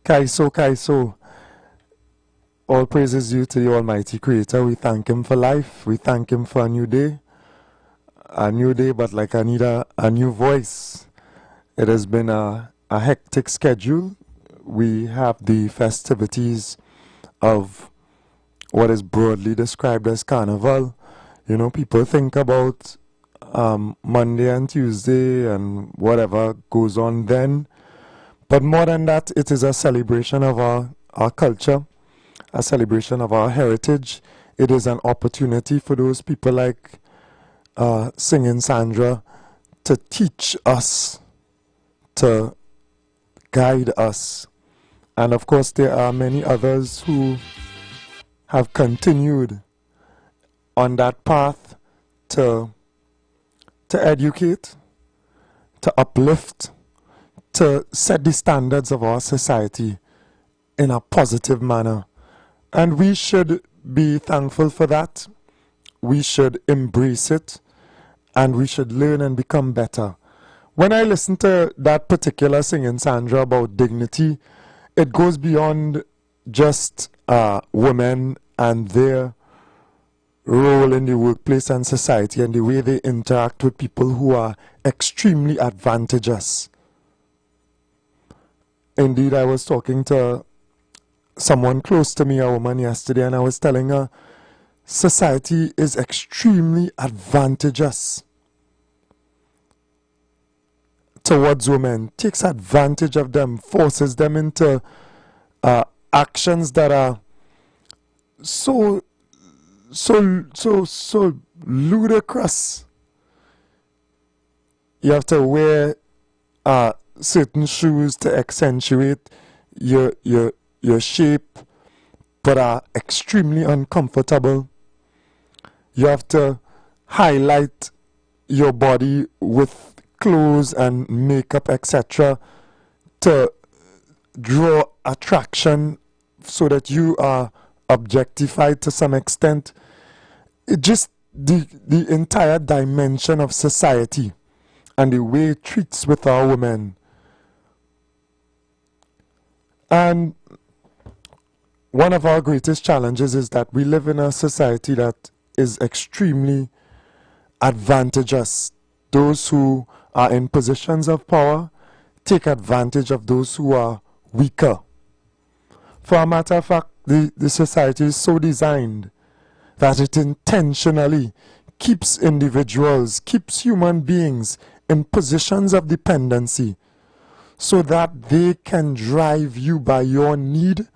Kaiso, Kaiso. All praises due to the Almighty Creator. We thank Him for life. We thank Him for a new day. A new day, but like I need a new voice. It has been a hectic schedule. We have the festivities of what is broadly described as Carnival. You know, people think about Monday and Tuesday and whatever goes on then. But more than that, it is a celebration of our culture, a celebration of our heritage. It is an opportunity for those people like Singing Sandra to teach us, to guide us. And of course, there are many others who have continued on that path to educate, to uplift, to set the standards of our society in a positive manner. And we should be thankful for that. We should embrace it, and we should learn and become better. When I listen to that particular Singing Sandra about dignity, it goes beyond just women and their role in the workplace and society and the way they interact with people who are extremely advantageous. Indeed, I was talking to someone close to me, a woman, yesterday, and I was telling her society is extremely advantageous towards women, takes advantage of them, forces them into actions that are so ludicrous. You have to wear certain shoes to accentuate your shape, but are extremely uncomfortable. You have to highlight your body with clothes and makeup, etc., to draw attraction so that you are objectified to some extent. It just the entire dimension of society and the way it treats with our women. And one of our greatest challenges is that we live in a society that is extremely advantageous. Those who are in positions of power take advantage of those who are weaker. For a matter of fact, the society is so designed that it intentionally keeps individuals, keeps human beings in positions of dependency so that they can drive you by your need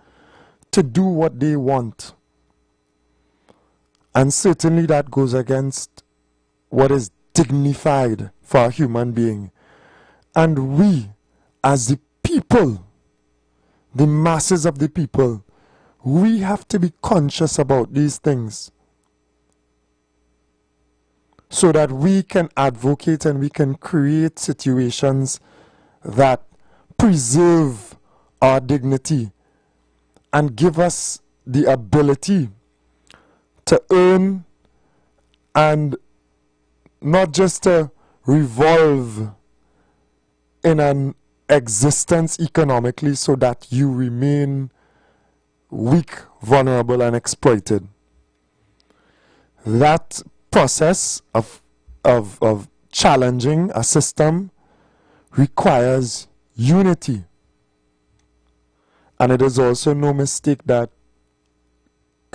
to do what they want. And certainly that goes against what is dignified for a human being. And we, as the people, the masses of the people, we have to be conscious about these things so that we can advocate and we can create situations that preserve our dignity and give us the ability to earn and not just to revolve in an existence economically so that you remain weak, vulnerable, and exploited. That process of challenging a system requires unity. And it is also no mistake that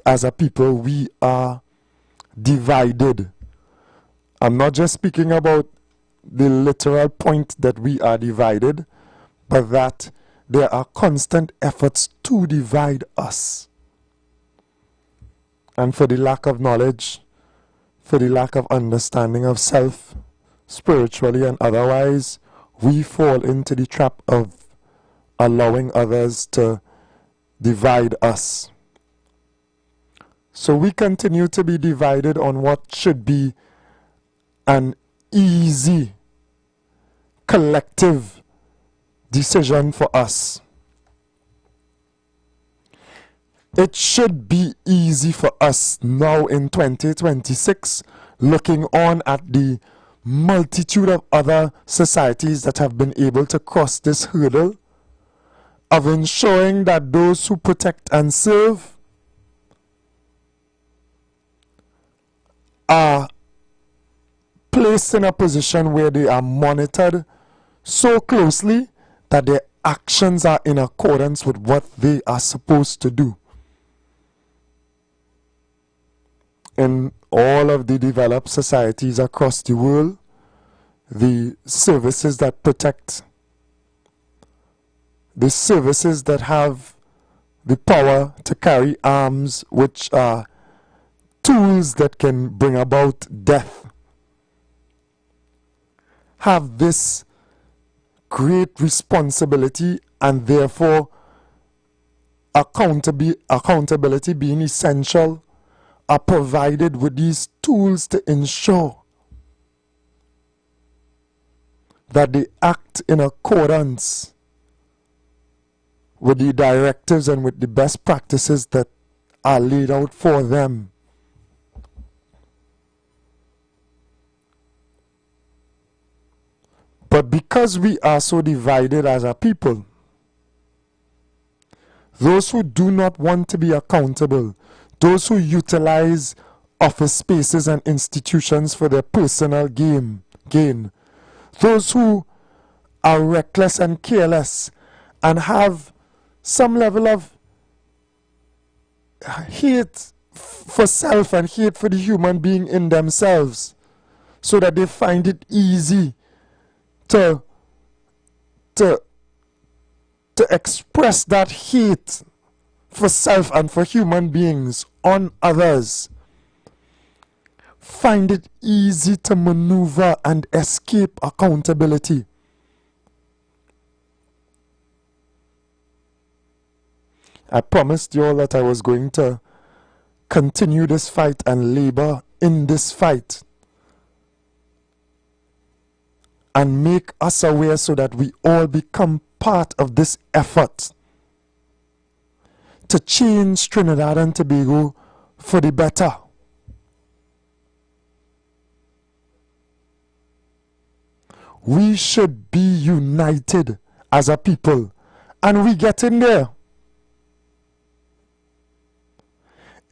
as a people we are divided. I'm not just speaking about the literal point that we are divided, but that there are constant efforts to divide us. And for the lack of knowledge, for the lack of understanding of self, spiritually and otherwise, we fall into the trap of allowing others to divide us. So we continue to be divided on what should be an easy, collective decision for us. It should be easy for us now in 2026, looking on at the multitude of other societies that have been able to cross this hurdle of ensuring that those who protect and serve are placed in a position where they are monitored so closely that their actions are in accordance with what they are supposed to do. In all of the developed societies across the world, the services that protect, the services that have the power to carry arms, which are tools that can bring about death, have this great responsibility, and therefore accountability being essential, are provided with these tools to ensure that they act in accordance with the directives and with the best practices that are laid out for them. But because we are so divided as a people, those who do not want to be accountable, those who utilize office spaces and institutions for their personal gain, those who are reckless and careless and have some level of hate for self and hate for the human being in themselves, so that they find it easy to express that hate for self and for human beings on others, find it easy to maneuver and escape accountability. I promised you all that I was going to continue this fight and labor in this fight and make us aware so that we all become part of this effort to change Trinidad and Tobago for the better. We should be united as a people, and we get in there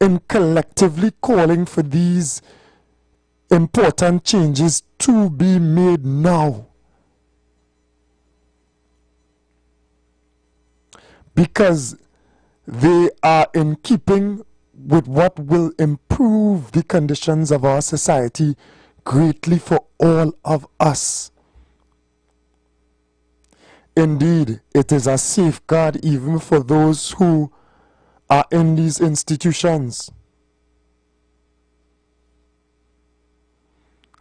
in collectively calling for these important changes to be made now. Because they are in keeping with what will improve the conditions of our society greatly for all of us. Indeed, it is a safeguard even for those who are in these institutions.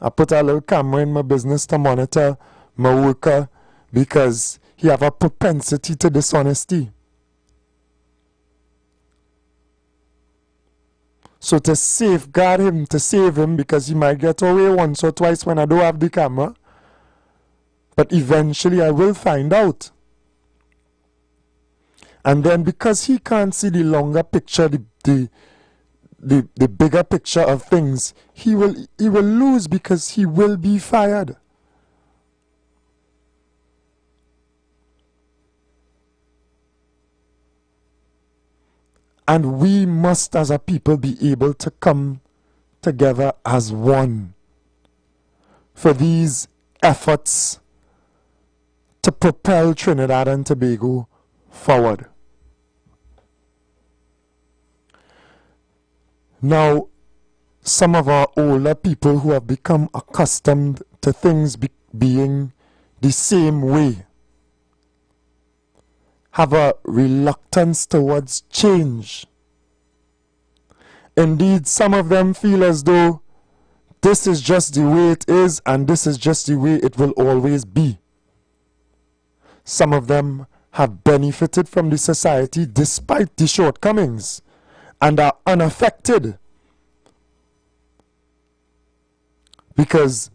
I put a little camera in my business to monitor my worker because he have a propensity to dishonesty. So to safeguard him, to save him, because he might get away once or twice when I don't have the camera, but eventually I will find out. And then because he can't see the longer picture, the bigger picture of things, he will lose because he will be fired. And we must as a people be able to come together as one for these efforts to propel Trinidad and Tobago forward. Now, some of our older people who have become accustomed to things being the same way have a reluctance towards change. Indeed, some of them feel as though this is just the way it is and this is just the way it will always be. Some of them have benefited from the society despite the shortcomings and are unaffected because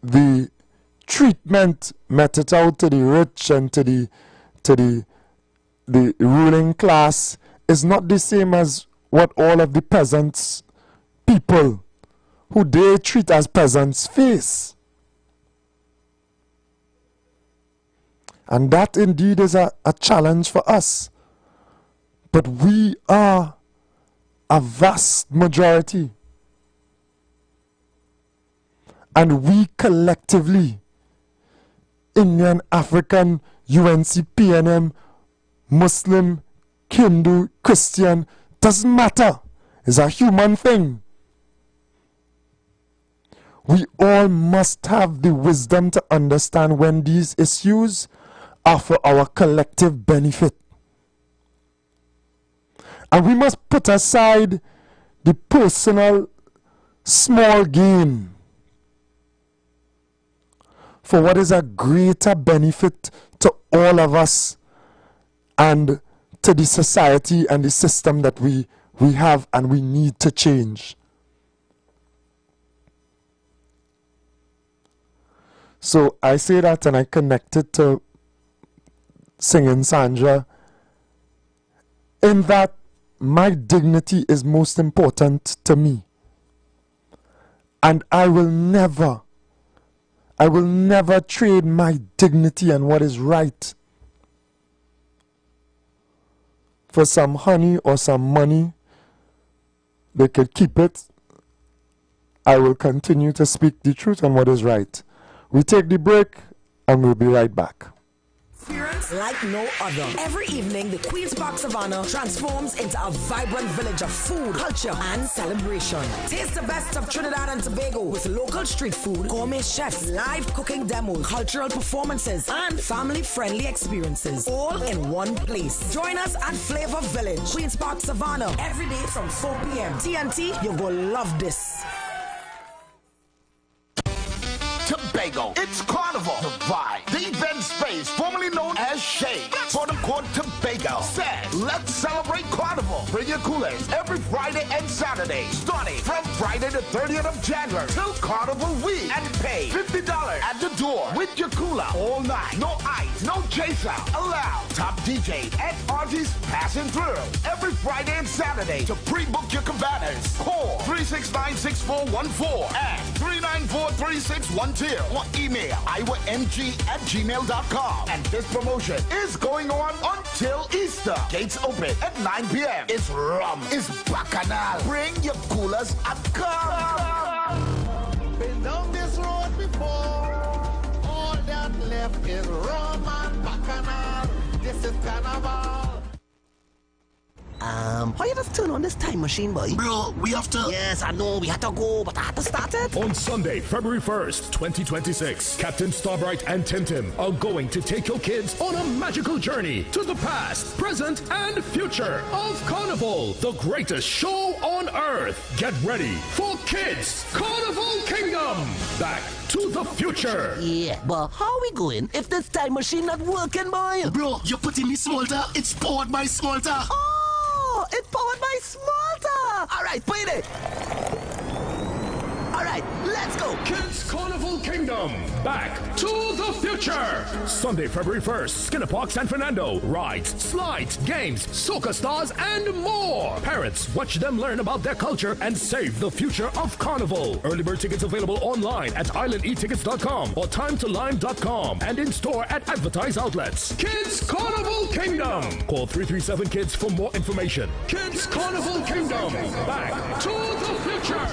the treatment meted out to the rich and to the ruling class is not the same as what all of the peasants people who they treat as peasants face. And that indeed is a challenge for us. But we are a vast majority. And we collectively, Indian, African, UNC, PNM, Muslim, Hindu, Christian, doesn't matter. It's a human thing. We all must have the wisdom to understand when these issues are for our collective benefit. And we must put aside the personal small gain for what is a greater benefit to all of us and to the society and the system that we have and we need to change. So I say that and I connect it to singing Sandra, in that my dignity is most important to me. And I will never trade my dignity and what is right for some honey or some money. They could keep it. I will continue to speak the truth and what is right. We take the break and we'll be right back. Experience like no other. Every evening, the Queen's Park Savannah transforms into a vibrant village of food, culture, and celebration. Taste the best of Trinidad and Tobago with local street food, gourmet chefs, live cooking demos, cultural performances, and family-friendly experiences, all in one place. Join us at Flavor Village, Queen's Park Savannah, every day from 4 p.m. TNT, you're gonna love this. Tobago. It's Carnival. The Vibe. The event space, formerly known as Shade. For the Court Tobago. Says, let's celebrate Carnival. Bring your coolers every Friday and Saturday. Starting from Friday the 30th of January till Carnival week. And pay $50 at the door with your cooler all night. No ice, no chaser. Allowed. Top DJs and artists passing through. Every Friday and Saturday to pre-book your cabanas. Call 369-6414 and 394-3612. Or email IWERMG@gmail.com. And this promotion is going on until Easter. Gates open at 9 p.m. It's rum. It's bacchanal. Bring your coolers and come. Been down this road before. All that left is rum and bacchanal. This is Carnival. How you just turn on this time machine, boy? Bro, we have to... Yes, I know, we had to go, but I had to start it. On Sunday, February 1st, 2026, Captain Starbright and Tim Tim are going to take your kids on a magical journey to the past, present, and future of Carnival, the greatest show on earth. Get ready for Kids Carnival Kingdom. Back to the future. Yeah, but how are we going if this time machine not working, boy? Bro, you're putting me Smolter. It's powered by Smolter. Oh, it's powered by Smolter. All right, put it. All right, let's go. Kids Carnival Kingdom. Back to the future. Sunday, February 1st, Skinner Park, San Fernando. Rides, slides, games, soca stars, and more. Parents, watch them learn about their culture and save the future of Carnival. Early bird tickets available online at islandetickets.com or timetolime.com and in store at advertised outlets. Kids Carnival Kingdom. Call 337-KIDS for more information. Kids Carnival Kingdom. Back to the future.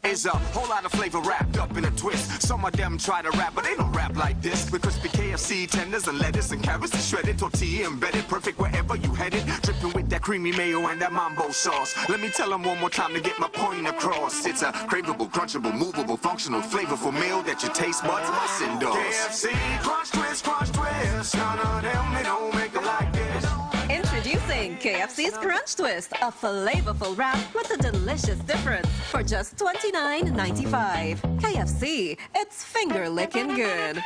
It's a whole lot of flavor wrapped up in a twist. Some of them try to rap, but they don't rap like this. With crispy KFC tenders and lettuce and carrots and shredded tortilla embedded, perfect wherever you headed. Dripping with that creamy mayo and that mambo sauce. Let me tell them one more time to get my point across. It's a craveable, crunchable, movable, functional, flavorful meal that your taste buds must endorse. KFC, crunch twist, crunch twist. None of them, they don't make it like this. Introducing KFC's Crunch Twist, a flavorful wrap with a delicious difference for just $29.95. KFC, it's finger-licking good.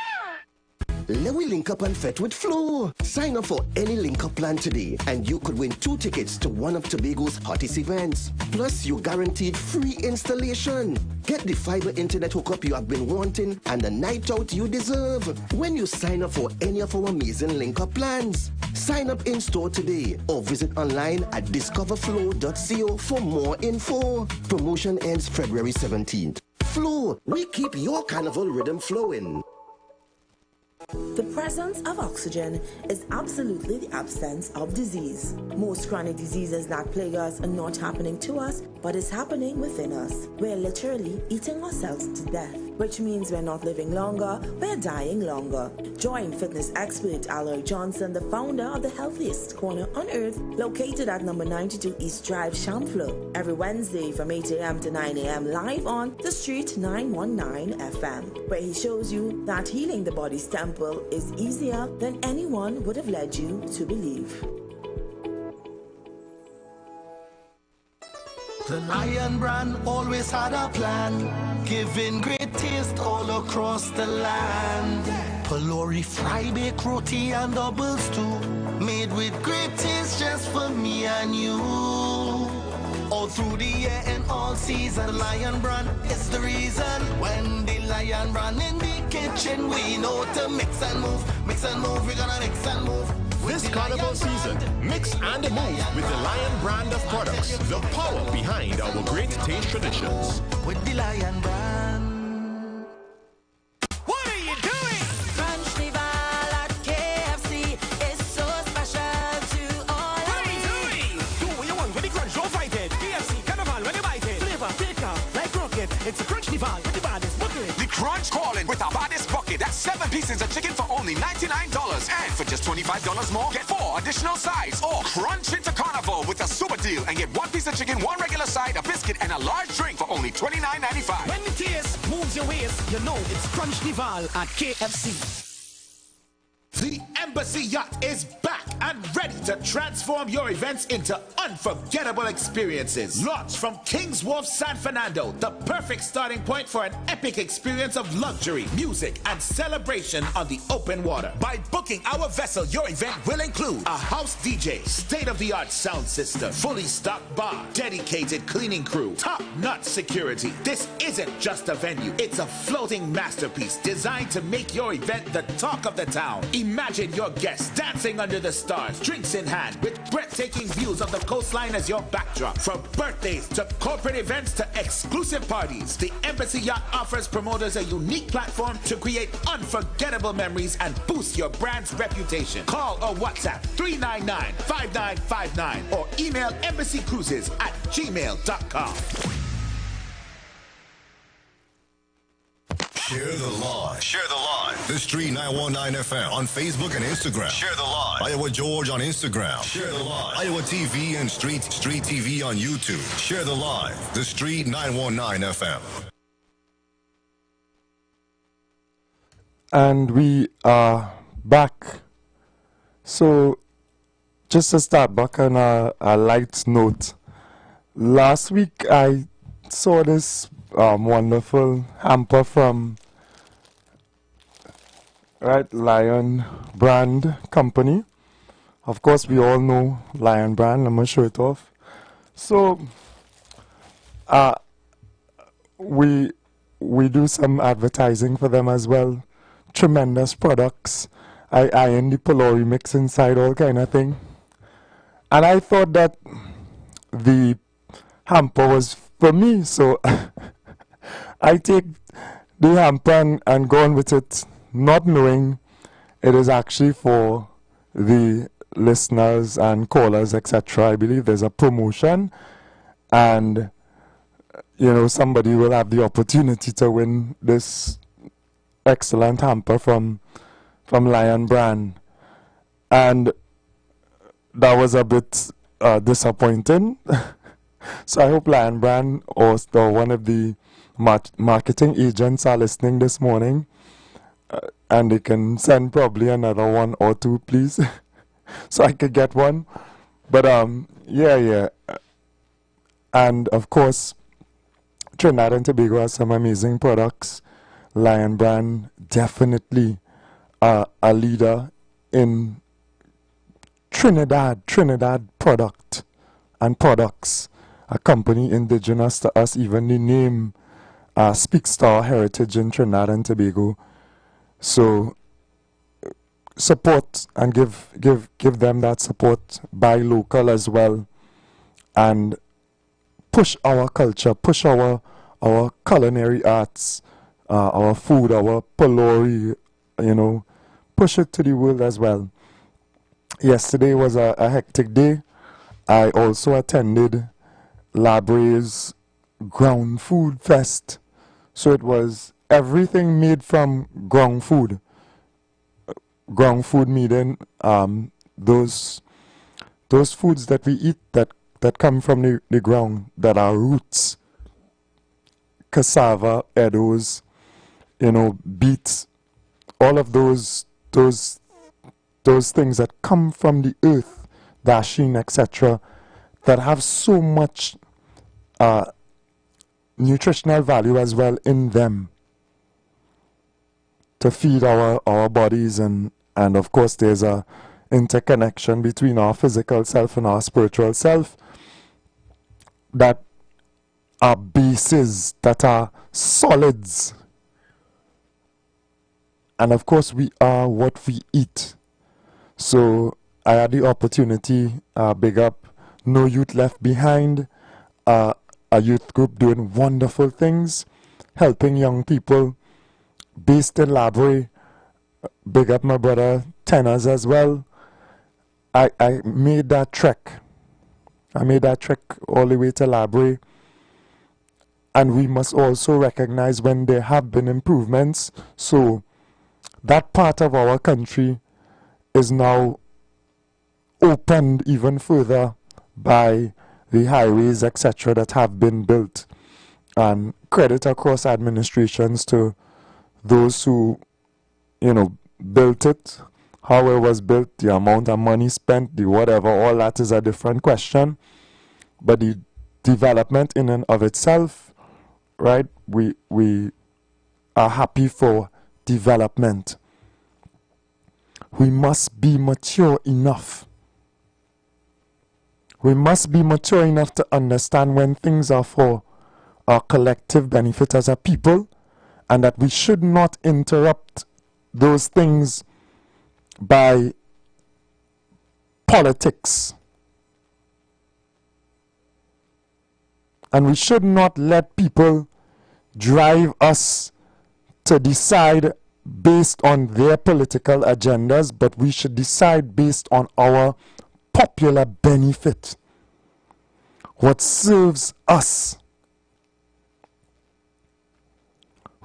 Let we link up and fet with Flow. Sign up for any link up plan today and you could win 2 tickets to one of Tobago's hottest events. Plus, you guaranteed free installation. Get the fiber internet hookup you have been wanting and the night out you deserve when you sign up for any of our amazing link up plans. Sign up in store today or visit online at discoverflow.co for more info. Promotion ends February 17th. Flow. We keep your carnival rhythm flowing. The presence of oxygen is absolutely the absence of disease. Most chronic diseases that plague us are not happening to us, but is happening within us. We're literally eating ourselves to death, which means we're not living longer, we're dying longer. Join fitness expert Aloy Johnson, the founder of the healthiest corner on earth, located at number 92 East Drive, Champlain, every Wednesday from 8 a.m. to 9 a.m. live on The Street 919 FM, where he shows you that healing the body's temple is easier than anyone would have led you to believe. The Lion brand always had a plan, giving great taste all across the land. Palori, fry, bake, roti, and doubles too, made with great taste just for me and you. All through the year and all season, the Lion brand is the reason. When the Lion brand in the kitchen, we know to mix and move, we're gonna mix and move. This carnival season, mix and move with the Lion brand of products, the power behind our great taste traditions. With the Lion brand. What are you doing? Crunchnival at KFC is so special to all. What are we doing? Do what you want with the crunch, don't fight it. KFC, carnival, when you bite it. Flavor, taker, like rocket. It's a Crunchnival with the baddest bucket. The Crunch calling with our baddest bucket. That's 7 pieces of chicken for only $99. And for just $25 more, get 4 additional sides. Or crunch into carnival with a super deal and get 1 piece of chicken, 1 regular side, a biscuit, and a large drink for only $29.95. When the taste moves your waist, you know it's Crunchnival at KFC. The Embassy Yacht is back and ready to transform your events into unforgettable experiences. Launched from King's Wharf, San Fernando, the perfect starting point for an epic experience of luxury, music, and celebration on the open water. By booking our vessel, your event will include a house DJ, state-of-the-art sound system, fully stocked bar, dedicated cleaning crew, top-notch security. This isn't just a venue, it's a floating masterpiece designed to make your event the talk of the town. Imagine your guests dancing under the stars, drinks in hand, with breathtaking views of the coastline as your backdrop. From birthdays to corporate events to exclusive parties, the Embassy Yacht offers promoters a unique platform to create unforgettable memories and boost your brand's reputation. Call or WhatsApp 399-5959 or email embassycruises@gmail.com. Share the live. Share the live. The Street 919 FM on Facebook and Instagram. Share the live. Iowa George on Instagram. Share the live. Iowa TV and Street TV on YouTube. Share the live. The Street 919 FM. And we are back. So, just to start back on a light note, last week I saw this wonderful hamper from Lion Brand Company. Of course, we all know Lion Brand. I'm going to show it off. So, we do some advertising for them as well. Tremendous products. I iron the Palori mix inside, all kind of thing. And I thought that the hamper was for me, so I take the hamper and go on with it, not knowing it is actually for the listeners and callers, etc. I believe there's a promotion, and somebody will have the opportunity to win this excellent hamper from Lion Brand, and that was a bit disappointing. So I hope Lion Brand or one of the marketing agents are listening this morning, and they can send probably another 1 or 2, please, so I could get one. But yeah. And of course, Trinidad and Tobago has some amazing products. Lion Brand definitely a leader in Trinidad product and products. A company indigenous to us, even the name speaks to our heritage in Trinidad and Tobago. So support and give them that support. Buy local as well, and push our culture, push our our culinary arts, our food, our palori, push it to the world as well. Yesterday was a hectic day. I also attended Labre's Ground Food Fest. So it was everything made from ground food. Ground food meaning those foods that we eat that come from the ground, that are roots. Cassava, eddos, beets, all of those things that come from the earth, dasheen, etc., that have so much nutritional value as well in them to feed our bodies, and of course there's a interconnection between our physical self and our spiritual self, that are bases, that are solids. And of course we are what we eat. So I had the opportunity, big up No Youth Left Behind, a youth group doing wonderful things, helping young people, based in Labre. Big up my brother Tenors as well. I made that trek. I made that trek all the way to Labre. And we must also recognize when there have been improvements. So that part of our country is now opened even further by the highways, etc., that have been built. And credit across administrations to those who, built it, how it was built, the amount of money spent, the whatever, all that is a different question. But the development in and of itself, right, we are happy for development. We must be mature enough. We must be mature enough to understand when things are for our collective benefit as a people, and that we should not interrupt those things by politics. And we should not let people drive us to decide based on their political agendas, but we should decide based on our popular benefit, what serves us.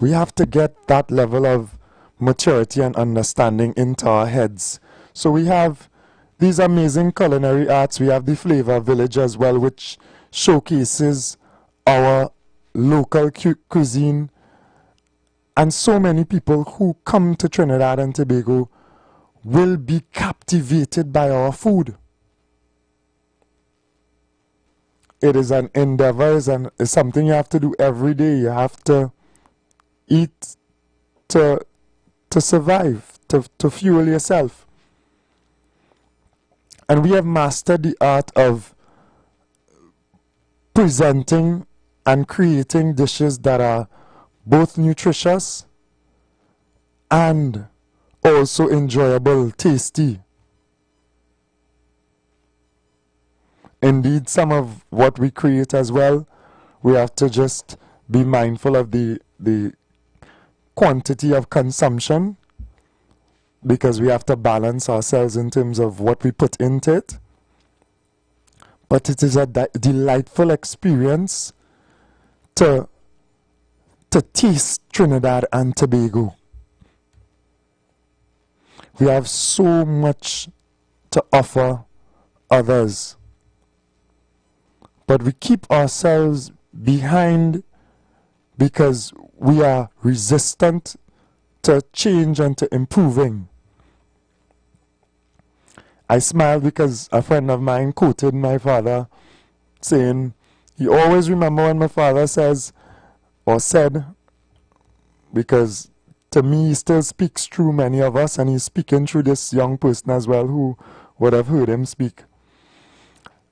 We have to get that level of maturity and understanding into our heads. So we have these amazing culinary arts. We have the Flavor Village as well, which showcases our local cuisine. And so many people who come to Trinidad and Tobago will be captivated by our food. It is an endeavor, it's something you have to do every day. You have to eat to survive, to fuel yourself. And we have mastered the art of presenting and creating dishes that are both nutritious and also enjoyable, tasty. Indeed, some of what we create as well, we have to just be mindful of the quantity of consumption, because we have to balance ourselves in terms of what we put into it. But it is a delightful experience to taste Trinidad and Tobago. We have so much to offer others, but we keep ourselves behind because we are resistant to change and to improving. I smiled because a friend of mine quoted my father saying, he always remember when my father says or said, because to me he still speaks through many of us, and he's speaking through this young person as well who would have heard him speak,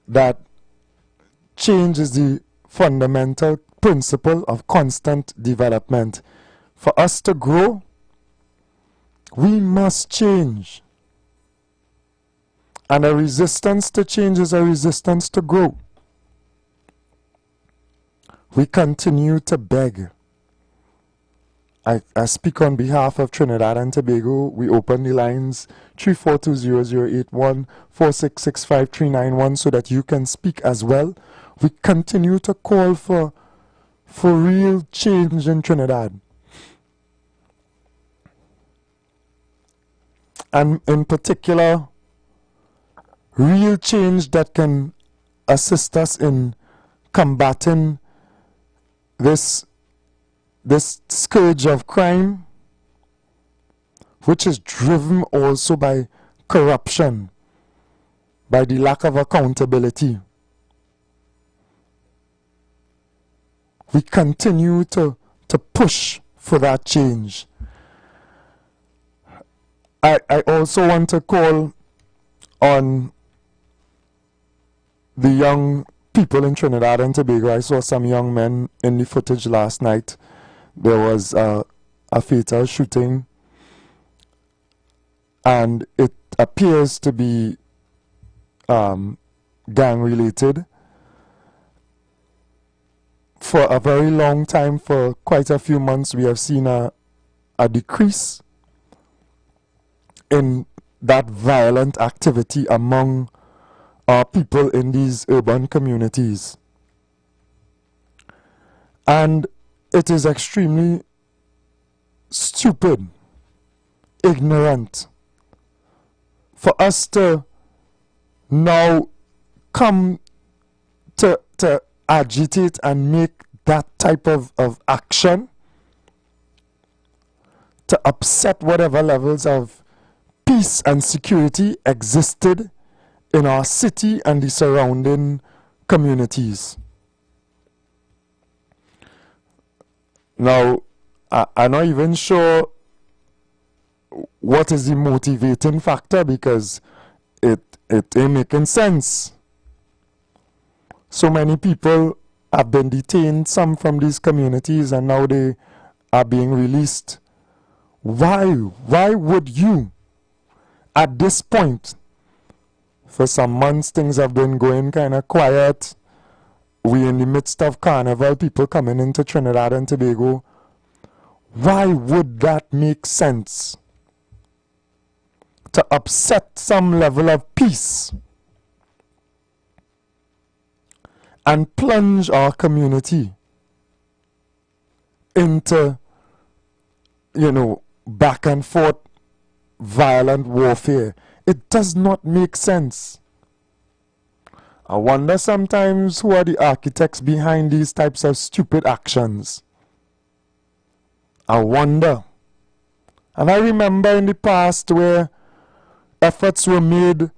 that change is the fundamental principle of constant development. For us to grow, we must change. And a resistance to change is a resistance to grow. We continue to beg. I speak on behalf of Trinidad and Tobago. We open the lines 342-0081, 4665-391 so that you can speak as well. We continue to call for real change in Trinidad. And in particular, real change that can assist us in combating this scourge of crime, which is driven also by corruption, by the lack of accountability. We continue to push for that change. I also want to call on the young people in Trinidad and Tobago. I saw some young men in the footage last night. There was a fatal shooting, and it appears to be gang related. For a very long time, for quite a few months, we have seen a decrease in that violent activity among our people in these urban communities. And it is extremely stupid, ignorant for us to now come to agitate and make that type of action to upset whatever levels of peace and security existed in our city and the surrounding communities. Now, I'm not even sure what is the motivating factor, because it ain't making sense. So many people have been detained, some from these communities, and now they are being released. Why? Why would you, at this point, for some months things have been going kind of quiet. We in the midst of carnival, people coming into Trinidad and Tobago. Why would that make sense? To upset some level of peace and plunge our community into, back and forth violent warfare. It does not make sense. I wonder sometimes who are the architects behind these types of stupid actions. I wonder. And I remember in the past where efforts were made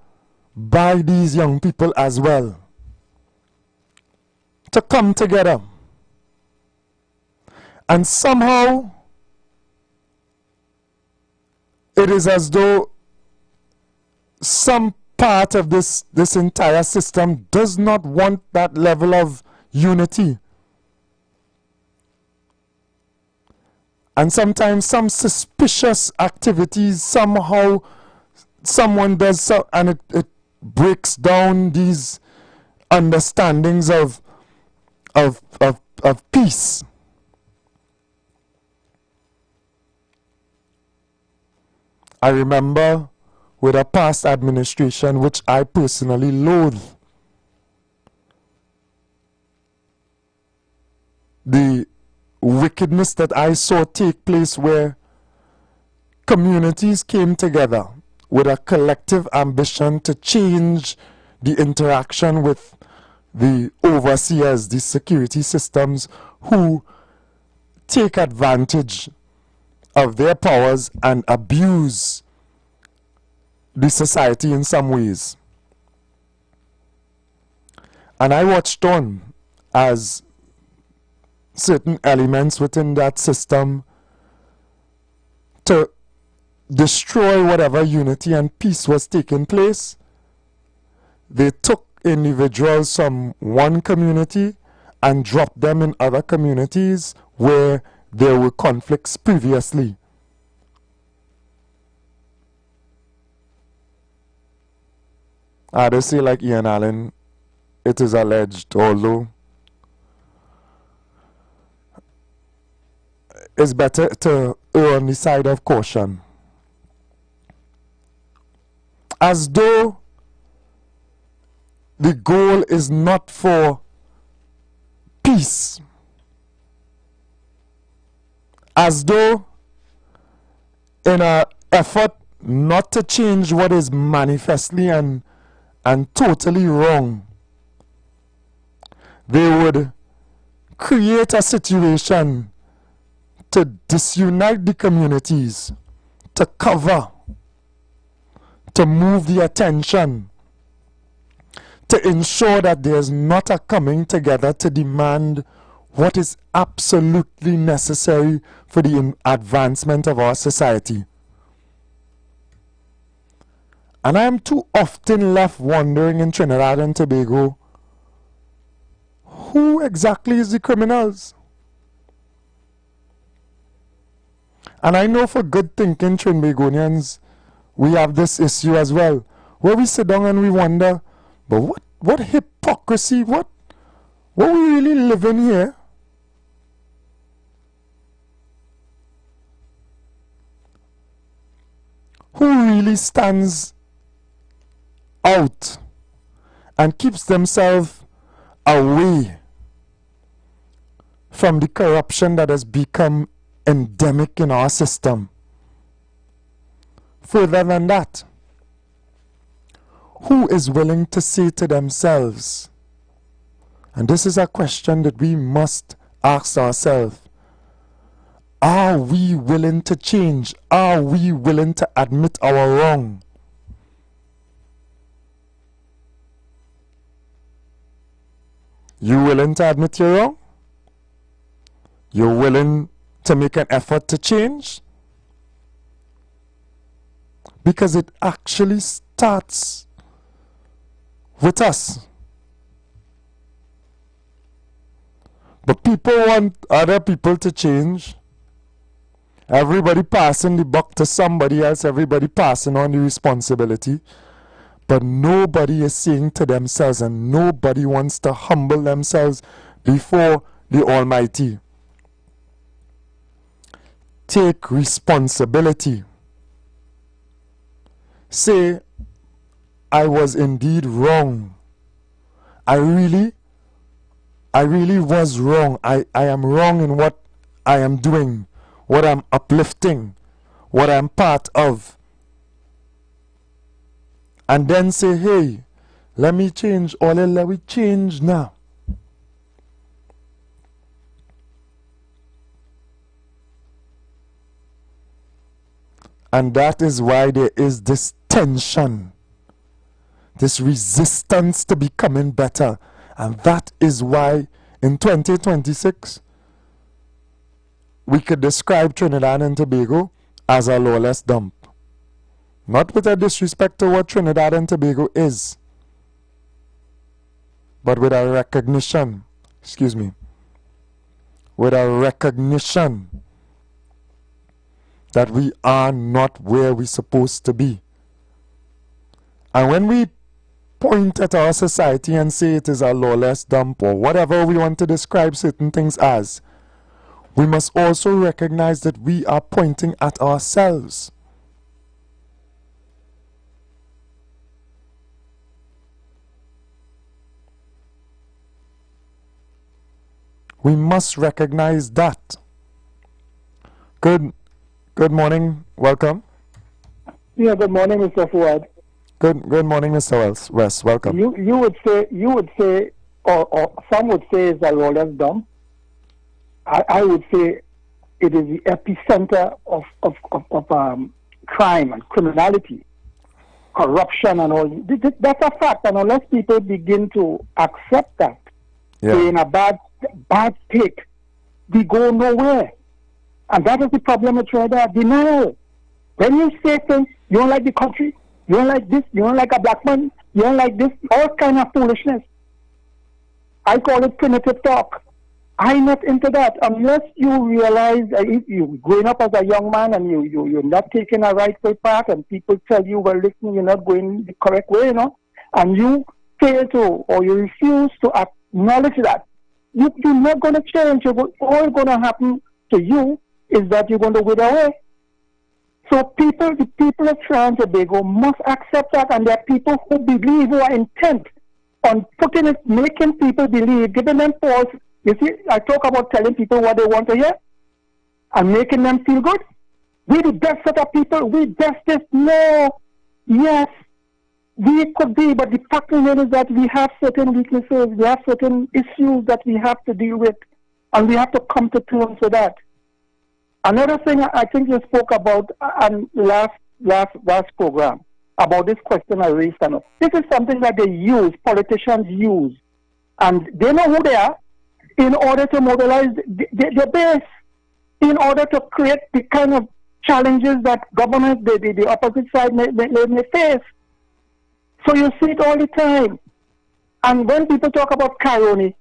by these young people as well to come together. And somehow it is as though some part of this entire system does not want that level of unity. And sometimes some suspicious activities, somehow someone does so, and it breaks down these understandings of peace. I remember with a past administration, which I personally loathe, the wickedness that I saw take place, where communities came together with a collective ambition to change the interaction with the overseers, the security systems, who take advantage of their powers and abuse the society in some ways. And I watched on as certain elements within that system to destroy whatever unity and peace was taking place. They took individuals from one community and dropped them in other communities where there were conflicts previously. I just say, like Ian Allen, it is alleged, although it's better to err on the side of caution. As though the goal is not for peace. As though in an effort not to change what is manifestly and totally wrong, they would create a situation to disunite the communities, to cover, to move the attention, to ensure that there's not a coming together to demand what is absolutely necessary for the advancement of our society. And I am too often left wondering in Trinidad and Tobago, who exactly is the criminals? And I know for good thinking Trinbagonians, we have this issue as well, where we sit down and we wonder, but what hypocrisy, what we really live in here? Who really stands out and keeps themselves away from the corruption that has become endemic in our system? Further than that, who is willing to say to themselves, and this is a question that we must ask ourselves, are we willing to change? Are we willing to admit our wrong? You willing to admit you're wrong? You're willing to make an effort to change? Because it actually starts with us. But people want other people to change. Everybody passing the buck to somebody else, everybody passing on the responsibility. But nobody is saying to themselves, and nobody wants to humble themselves before the Almighty. Take responsibility. Say, I was indeed wrong. I really was wrong. I am wrong in what I am doing, what I'm uplifting, what I'm part of. And then say, hey, let me change, or let me change now. And that is why there is this tension, this resistance to becoming better. And that is why in 2026, we could describe Trinidad and Tobago as a lawless dump. Not with a disrespect to what Trinidad and Tobago is, but with a recognition, with a recognition that we are not where we're supposed to be. And when we point at our society and say it is a lawless dump or whatever we want to describe certain things as, we must also recognize that we are pointing at ourselves. We must recognize that. Good morning. Welcome. Yeah, good morning, Mr. Fuad. Good morning, Mr. West. Welcome. You would say, or some would say it's a lawless dump. I would say it is the epicenter of crime and criminality, corruption and all. That's a fact, and unless people begin to accept that, they're in a bad state, we go nowhere. And that is the problem with Trinidad, denial. When you say things, you don't like the country, you don't like this, you don't like a black man, you don't like this, all kind of foolishness. I call it primitive talk. I'm not into that. Unless you realize, if you're growing up as a young man and you're not taking a right way path, and people tell you, well, listen, you're not going the correct way, and you fail to, or you refuse to acknowledge that, you're not going to change. All going to happen to you is that you're going to wither away. So the people of Trinidad and Tobago must accept that, and there are people who believe, who are intent on making people believe, giving them false. You see, I talk about telling people what they want to hear and making them feel good. We're the best set of people. We bestest. No. Yes, we could be, but the fact is that we have certain weaknesses. We have certain issues that we have to deal with, and we have to come to terms with that. Another thing I think you spoke about last program, about this question I raised. This is something that politicians use, and they know who they are, in order to mobilize their base, in order to create the kind of challenges that government, the opposite side may face. So you see it all the time. And when people talk about Caroni,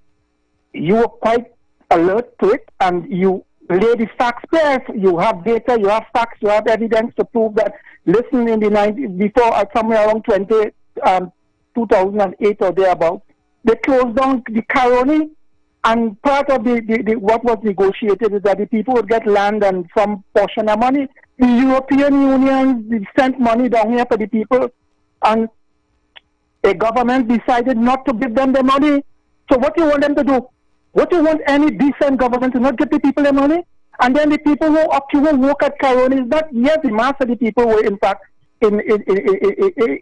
you are quite alert to it, and you lay the facts bare. You have data, you have facts, you have evidence to prove that. Listen, in the 90s, before somewhere around 2008 or thereabout, they closed down the Caroni, and part of what was negotiated is that the people would get land and some portion of money. The European Union sent money down here for the people, and a government decided not to give them the money. So what do you want them to do? What do you want any decent government to not give the people the money? And then the people who work at Caroni is not, yes, the mass of the people were in fact in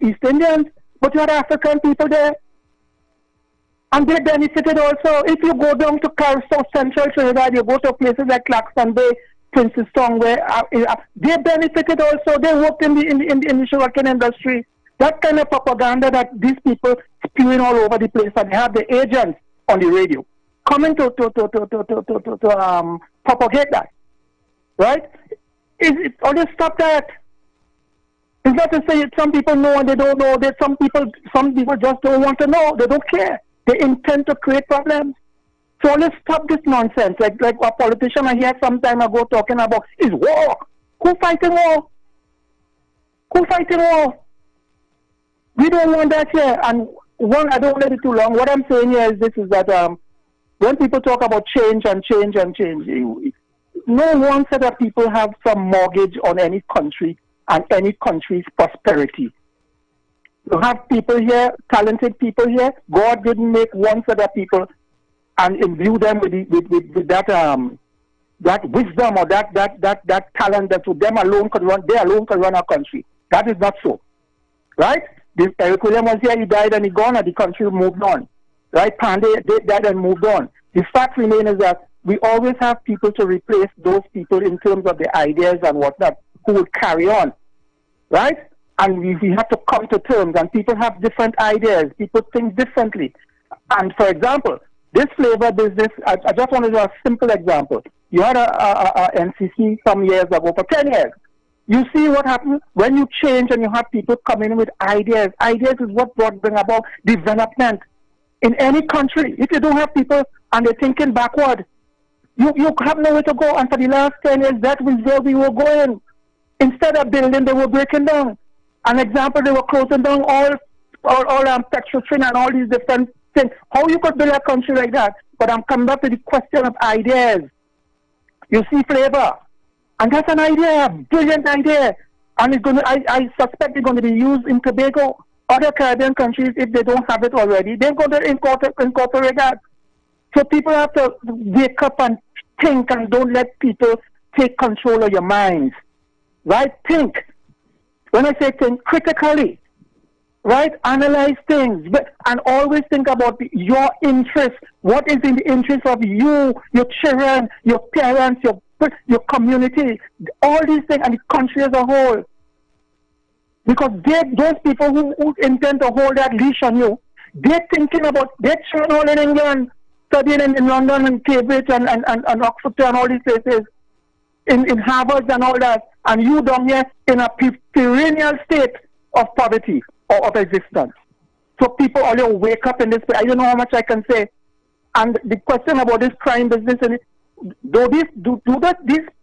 East Indians, but you had African people there. And they benefited also. If you go down to South Central Trinidad, you go to places like Claxton Bay, Princess Town, where they benefited also. They worked in the sugarcane industry. That kind of propaganda that these people spewing all over the place, and they have the agents on the radio coming to propagate that, right? Always stop that. It's not to say some people know and they don't know. That some people just don't want to know. They don't care. They intend to create problems. So let's stop this nonsense. Like a politician I heard some time ago talking about is war. Who fighting war? Who fighting war? We don't want that here. And I don't let it too long. What I'm saying here is this: is that when people talk about change and change and change, no one set of people have some mortgage on any country and any country's prosperity. You have people here, talented people here. God didn't make one set of people and imbue them with that wisdom or that talent that them alone could run. They alone could run our country. That is not so, right? Eric William was here. He died and he gone, and the country moved on, right? Pandey died and moved on. The fact remains is that we always have people to replace those people in terms of the ideas and whatnot who will carry on, right? And we have to come to terms, and people have different ideas. People think differently. And for example, this flavor business, I just want to do a simple example. You had a NCC some years ago for 10 years. You see what happens when you change and you have people coming in with ideas. Ideas is what bring about development in any country. If you don't have people and they're thinking backward, you have nowhere to go. And for the last 10 years, that was where we were going. Instead of building, they were breaking down. An example, they were closing down all Petrotrin and all these different things. How you could build a country like that? But I'm coming back to the question of ideas. You see flavor. And that's an idea, a brilliant idea. And it's going to, I suspect it's going to be used in Tobago. Other Caribbean countries, if they don't have it already, they're going to incorporate that. So people have to wake up and think, and don't let people take control of your minds. Right? Think. When I say think, critically. Right? Analyze things. And always think about your interest. What is in the interest of you, your children, your parents, your community, all these things, and the country as a whole. Because those people who intend to hold that leash on you, they're thinking about, they're children all in England, studying in London and Cambridge and Oxford and all these places, in Harvard and all that, and you down here in a perennial state of poverty or of existence. So people all wake up in this way. I don't know how much I can say. And the question about this crime business, and these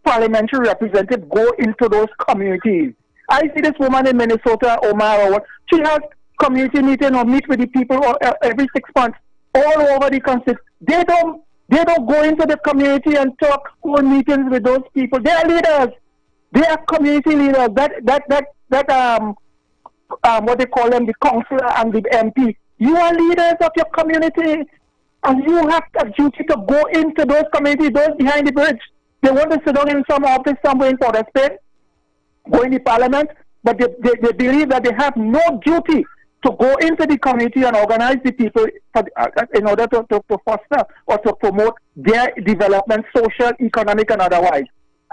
parliamentary representatives go into those communities? I see this woman in Minnesota, Omar, or what, she has community meeting or meet with the people every 6 months all over the country. They They don't go into the community and talk, hold meetings with those people. They are leaders. They are community leaders. What they call them, the councillor and the MP. You are leaders of your community, and you have a duty to go into those communities, those behind the bridge. They want to sit down in some office somewhere in Port of Spain, go in the parliament, but they believe that they have no duty to go into the community and organize the people in order to foster or to promote their development, social, economic, and otherwise.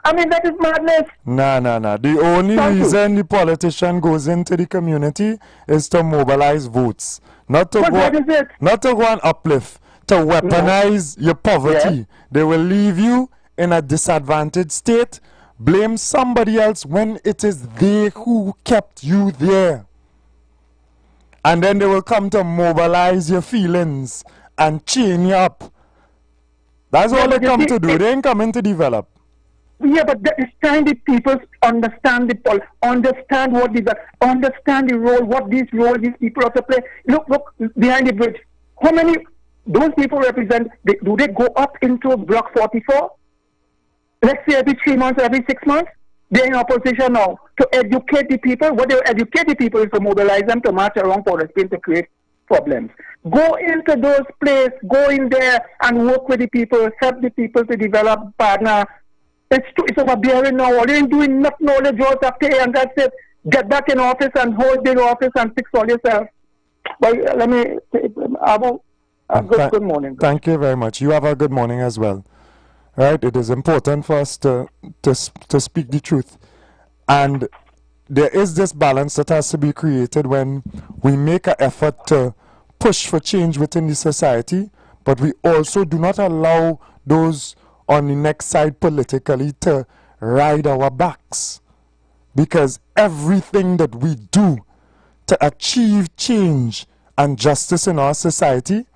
I mean, that is madness. Nah. The only reason the politician goes into the community is to mobilize votes. Not to go and uplift, to weaponize your poverty. Yeah. They will leave you in a disadvantaged state, blame somebody else when it is they who kept you there. And then they will come to mobilize your feelings and chain you up. That's all they come to do. They ain't coming to develop. Yeah, but it's time the people understand understand the role, what these people have to play. Look behind the bridge. How many those people represent? Do they go up into Block 44? Let's say every 3 months, every 6 months. They're in opposition now to educate the people. What they educate the people is to mobilize them to march around Port of Spain to create problems. Go into those places, go in there and work with the people, help the people to develop partner. It's overbearing now. All you're doing nothing, all the jobs are paid, and that's it. Get back in office and hold the office and fix all yourself. But let me, Abu, good morning. Thank you very much. You have a good morning as well. Right? It is important for us to speak the truth. And there is this balance that has to be created when we make an effort to push for change within the society, but we also do not allow those on the next side politically to ride our backs. Because everything that we do to achieve change and justice in our society,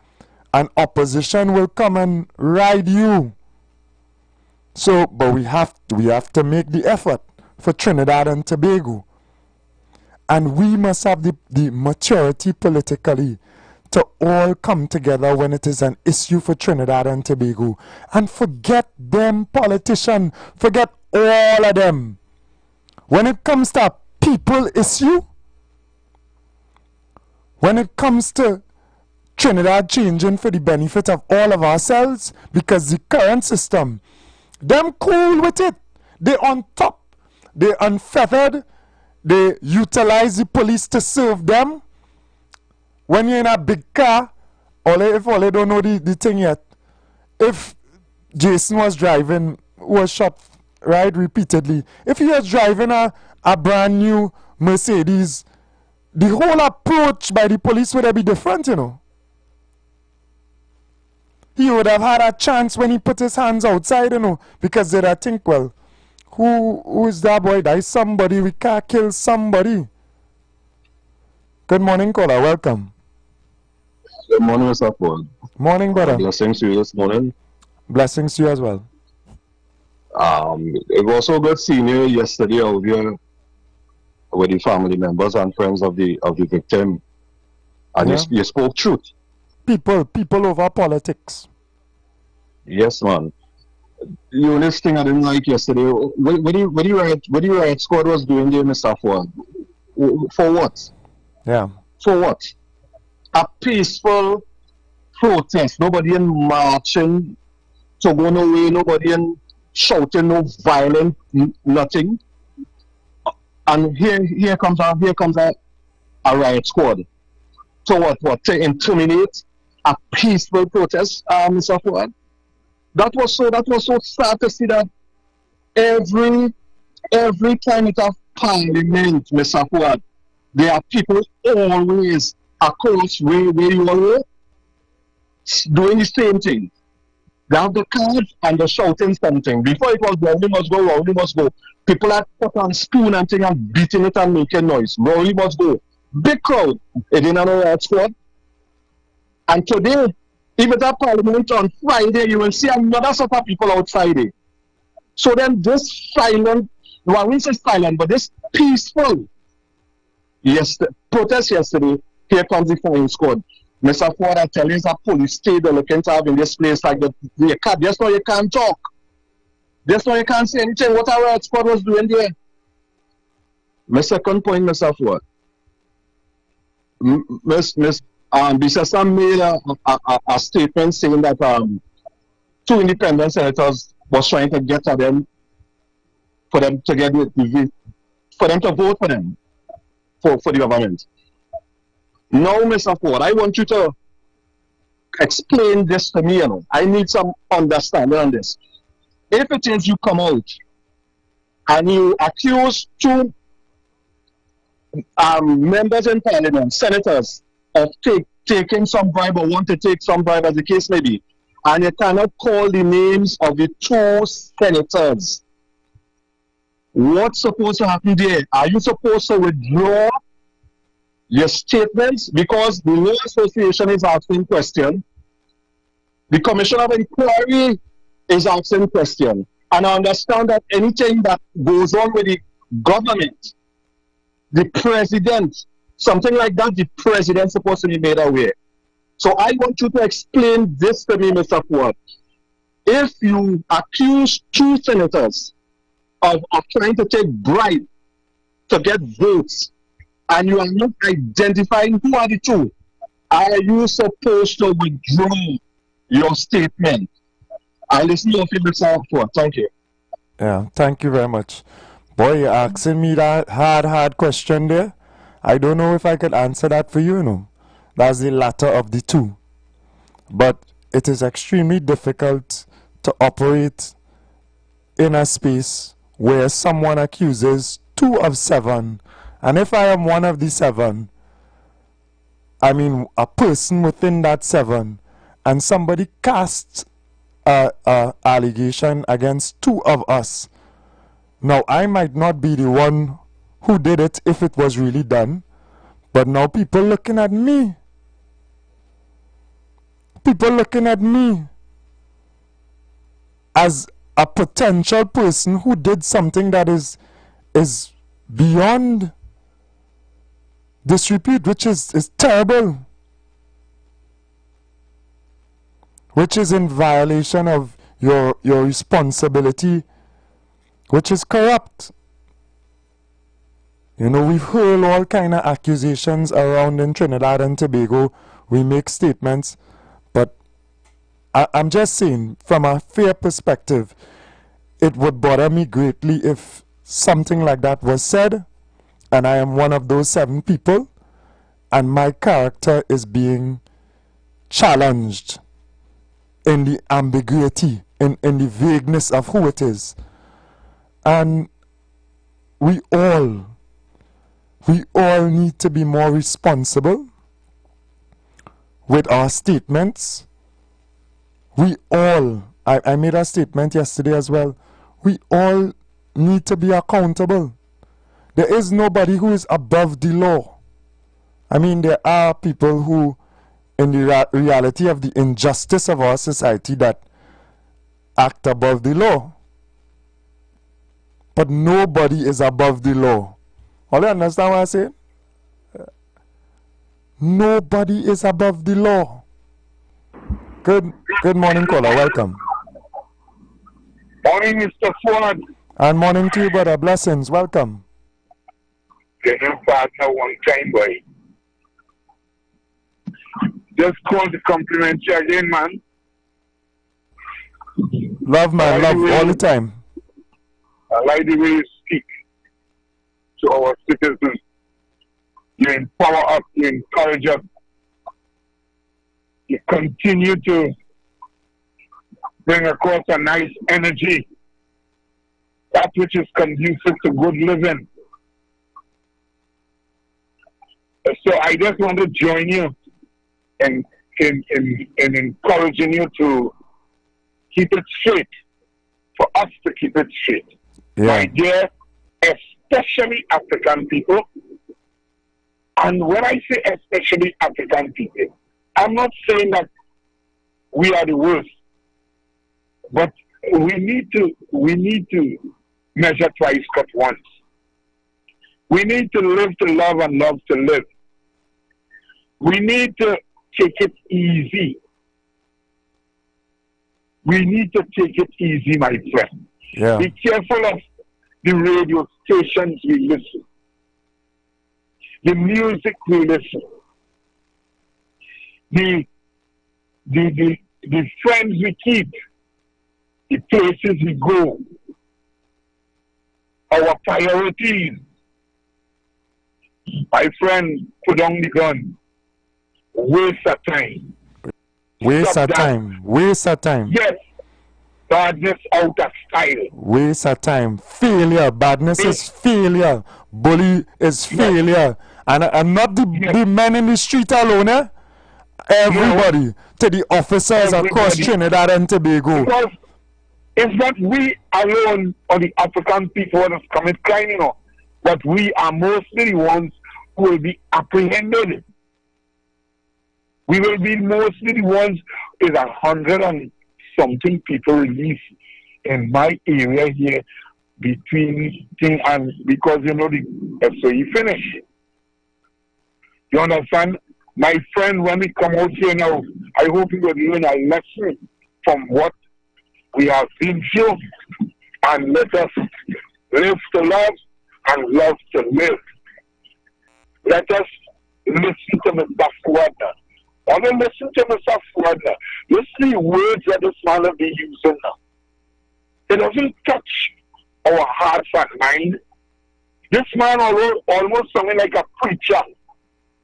an opposition will come and ride you. So, but we have to make the effort for Trinidad and Tobago. And we must have the maturity politically to all come together when it is an issue for Trinidad and Tobago. And forget them politicians. Forget all of them. When it comes to a people issue, when it comes to Trinidad changing for the benefit of all of ourselves, because the current system, them cool with it. They on top. They unfeathered. They utilize the police to serve them. When you're in a big car, if all they don't know the thing yet, if Jason was driving, was shot, right, repeatedly, if he was driving a brand new Mercedes, the whole approach by the police would be different, you know. He would have had a chance when he put his hands outside, you know, because they'd think, well, who is that boy? That is somebody. We can't kill somebody. Good morning, caller. Welcome. Good morning, Mr. Ford. Morning, brother. Blessings to you this morning. Blessings to you as well. It was so good seeing you yesterday out here with the family members and friends of the victim. And Yeah. you spoke truth. People over politics. Yes, man. The only thing I didn't like yesterday, what the riot squad was doing there, Mr. Ford? For what? Yeah. For what? A peaceful protest. Nobody in marching to go nowhere. Nobody in shouting, no violent, nothing. And here comes a riot squad. So what? To intimidate a peaceful protest, Mr. Ford? That was so sad to see that every time it have parliament, Mr. Ford, there are people always across where you are doing the same thing. They have the cards and they're shouting something. Before it was Rowley must go, Rowley must go. People are put on spoon and thing and beating it and making noise. Rowley must go. Big crowd. It didn't know that squad. And today, if it's a parliament on Friday, you will see another set of people out Friday. So then this silent, well, I won't say silent, but this peaceful protest yesterday, here comes the flying squad. Mr. Ford, I tell you, it's a police state they're looking to have in this place. Like, you can't, just now you can't talk. Just now you can't say anything. What our squad was doing there? My second point, Mr. Ford. Bissessa made a statement saying that 2 independent senators was trying to get at them for them to get for them to vote for them for the government. Now, Mr. Ford, I want you to explain this to me. I need some understanding on this. If it is you come out and you accuse 2 members in parliament, senators, of taking some bribe or want to take some bribe, as the case may be, and you cannot call the names of the 2 senators, what's supposed to happen there? Are you supposed to withdraw your statements? Because the Law Association is asking question, the Commission of Inquiry is asking question, and I understand that anything that goes on with the government, the president, something like that, the president is supposed to be made aware. So I want you to explain this to me, Mr. Ford. If you accuse 2 senators of trying to take bribe to get votes, and you are not identifying who are the 2, are you supposed to withdraw your statement? I listen to you, Mr. Ford. Thank you. Yeah, thank you very much. Boy, you're asking me that hard question there. I don't know if I could answer that for you, That's the latter of the 2. But it is extremely difficult to operate in a space where someone accuses 2 of 7. And if I am one of the 7, I mean a person within that 7, and somebody casts a allegation against 2 of us. Now, I might not be the one who did it if it was really done, but now people looking at me. People looking at me as a potential person who did something that is beyond disrepute, which is terrible, which is in violation of your responsibility, which is corrupt. We've heard all kind of accusations around in Trinidad and Tobago. We make statements, but I'm just saying, from a fair perspective, it would bother me greatly if something like that was said, and I am one of those 7 people, and my character is being challenged in the ambiguity, in the vagueness of who it is. And we all need to be more responsible with our statements. We all, I made a statement yesterday as well, we all need to be accountable. There is nobody who is above the law. I mean, there are people who, in the reality of the injustice of our society, that act above the law. But nobody is above the law. All you understand what I say? Nobody is above the law. Good morning, caller. Welcome. Morning, Mr. Ford. And morning to you, brother. Blessings. Welcome. Getting partner one time, boy. Just call to compliment you again, man. Love, man. Love all the time. I like the way you speak to our citizens. You empower us, you encourage us. You continue to bring across a nice energy, that which is conducive to good living. So I just want to join you in encouraging you to keep it straight, for us to keep it straight. Yeah. My dear, especially African people, and when I say especially African people, I'm not saying that we are the worst, but we need to measure twice, cut once. We need to live to love and love to live. We need to take it easy. We need to take it easy, my friend. Yeah. Be careful of the radio stations we listen, the music we listen, the friends we keep, the places we go, our priorities. My friend, put down the gun. Waste of time. Waste of time. Waste of time. Yes. Badness out of style. Waste of time. Failure. Badness is failure. Bully is failure. And not the men in the street alone, eh? Everybody. To the officers across Trinidad and Tobago. Because it's not we alone or the African people that commit crime, you know, but we are mostly the ones who will be apprehended. We will be mostly the ones. Is 100 and something people released in my area here between thing and because you know the SOE finish. You understand? My friend, when we come out here now, I hope you will learn a lesson from what we have been through and let us live to love and love to live. Let us listen to Mr. Fuadna. I want to listen to Mr. Fuadna. Listen to the words that this man will be using now. It doesn't touch our hearts and mind. This man almost sounding like a preacher,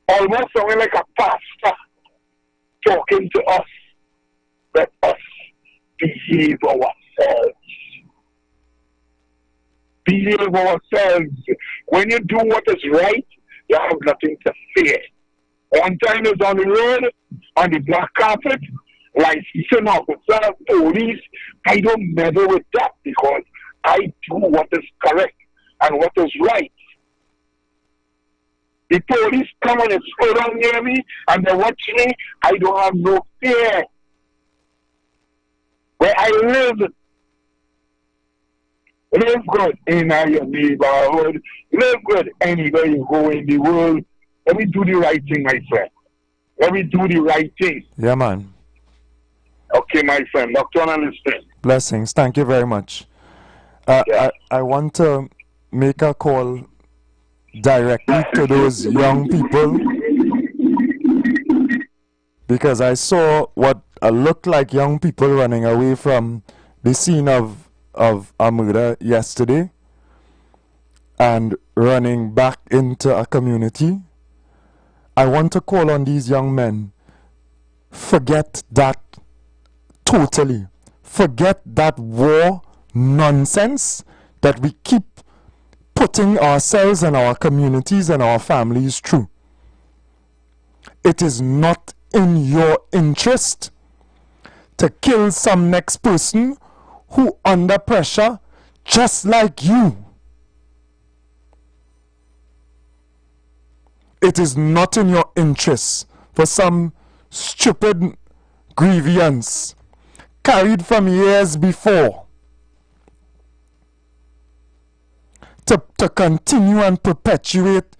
almost sounding like a pastor talking to us. Let us behave ourselves. Behave ourselves. When you do what is right, you have nothing to fear. One time is on the road, on the black carpet, licensing officer, police. I don't meddle with that because I do what is correct and what is right. The police come and slow down near me and they watch me. I don't have no fear. Where I live good in your neighborhood. Live good anywhere you go in the world. Let me do the right thing, my friend. Let me do the right thing. Yeah, man. Okay, my friend. Dr. Listening. Blessings. Thank you very much. I want to make a call directly to those young people because I saw what looked like young people running away from the scene of a murder yesterday and running back into a community. I want to call on these young men. Forget that totally. Forget that war nonsense that we keep putting ourselves and our communities and our families through. It is not in your interest to kill some next person who under pressure just like you. It is not in your interest for some stupid grievance carried from years before to continue and perpetuate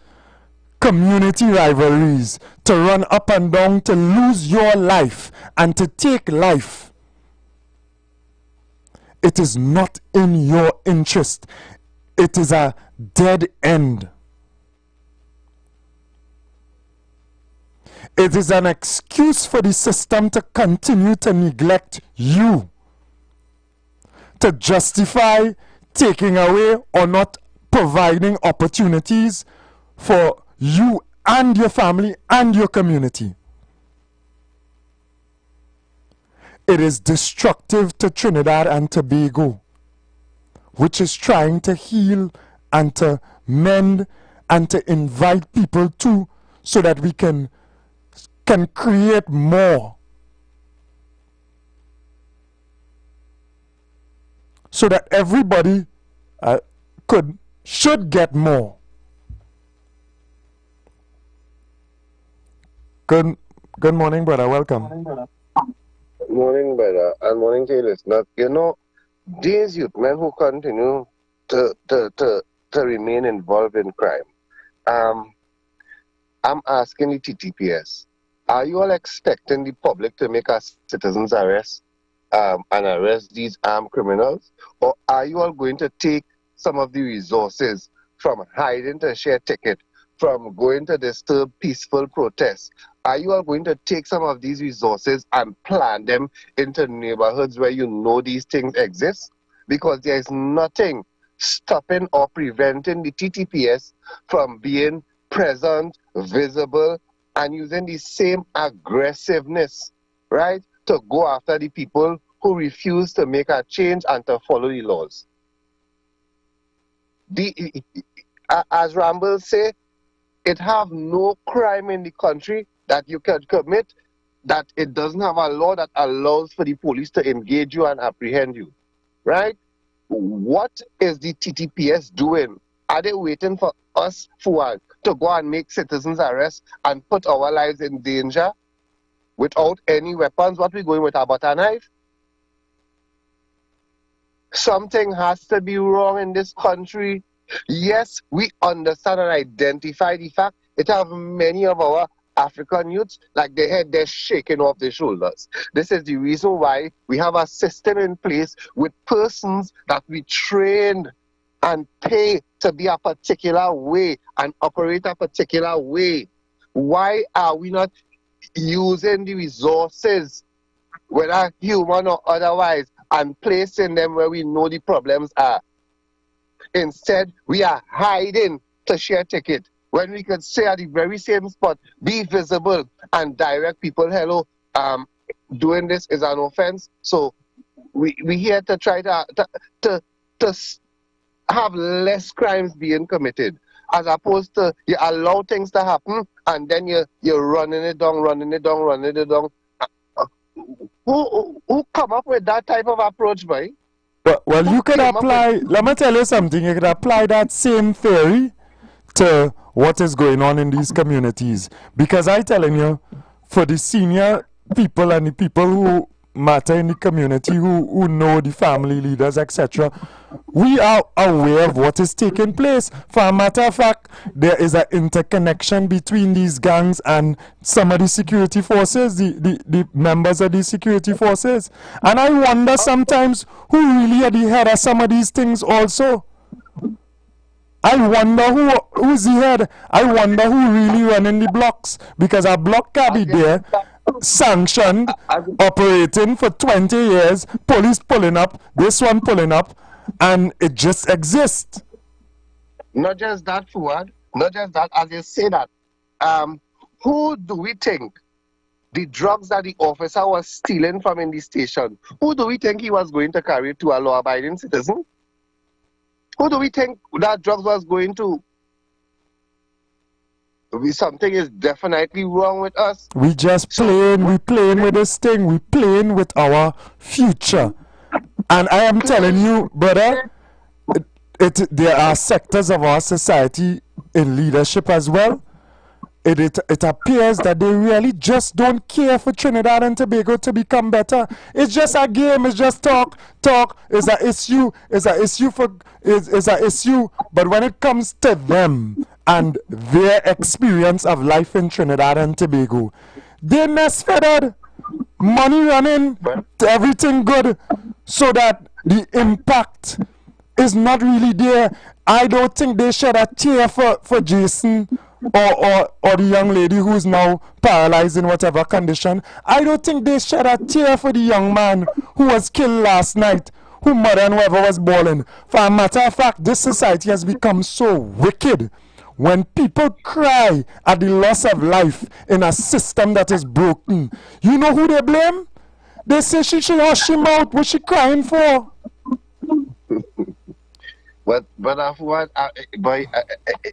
community rivalries, to run up and down, to lose your life and to take life. It is not in your interest. It is a dead end. It is an excuse for the system to continue to neglect you, to justify taking away or not providing opportunities for you and your family and your community. It is destructive to Trinidad and Tobago, which is trying to heal and to mend and to invite people to so that we can create more, so that everybody should get more. Good morning, brother. Welcome. Morning, brother, and morning to you, listeners. You know, these youth men who continue to remain involved in crime, I'm asking the TTPS, are you all expecting the public to make a citizen's arrest and arrest these armed criminals? Or are you all going to take some of the resources from hiding to share ticket, from going to disturb peaceful protests? Are you all going to take some of these resources and plant them into neighborhoods where you know these things exist? Because there is nothing stopping or preventing the TTPS from being present, visible, and using the same aggressiveness, right, to go after the people who refuse to make a change and to follow the laws. As Ramble say, it have no crime in the country that you can commit that it doesn't have a law that allows for the police to engage you and apprehend you, right? What is the TTPS doing? Are they waiting for us, Fuad, to go and make citizens arrest and put our lives in danger without any weapons? What we going with, a butter knife? Something has to be wrong in this country. Yes, we understand and identify the fact it have many of our African youths, like their head, they're shaking off their shoulders. This is the reason why we have a system in place with persons that we train and pay to be a particular way and operate a particular way. Why are we not using the resources, whether human or otherwise, and placing them where we know the problems are? Instead, we are hiding to share ticket when we could say at the very same spot, be visible and direct people, hello, doing this is an offense. So we here to try to have less crimes being committed, as opposed to you allow things to happen and then you're running it down. Who come up with that type of approach, boy? Well, you could apply, let me tell you something, you could apply that same theory to what is going on in these communities. Because I'm telling you, for the senior people and the people who matter in the community, who know the family leaders, etc., we are aware of what is taking place. For a matter of fact, there is an interconnection between these gangs and some of the security forces, the members of the security forces. And I wonder sometimes who really are the head of some of these things also. I wonder who's the head. I wonder who really running the blocks, because a block can be there, sanctioned, operating for 20 years, police pulling up, this one pulling up, and it just exists. Not just that, Fuad. Not just that, as you say that. Who do we think the drugs that the officer was stealing from in the station, who do we think he was going to carry to a law-abiding citizen? Who do we think that drugs was going to? Something is definitely wrong with us. We just playing with this thing. We playing with our future. And I am telling you, brother, there are sectors of our society in leadership as well. It appears that they really just don't care for Trinidad and Tobago to become better. It's just a game. It's just talk. It's an issue. It's an issue. But when it comes to them and their experience of life in Trinidad and Tobago, they're mess feathered. Money running, everything good, so that the impact is not really there. I don't think they shed a tear for Jason or the young lady who's now paralyzed in whatever condition. I don't think they shed a tear for the young man who was killed last night, who mother and whoever was bawling. For a matter of fact, this society has become so wicked. When people cry at the loss of life in a system that is broken, you know who they blame? They say she should hush him out. What's she crying for? But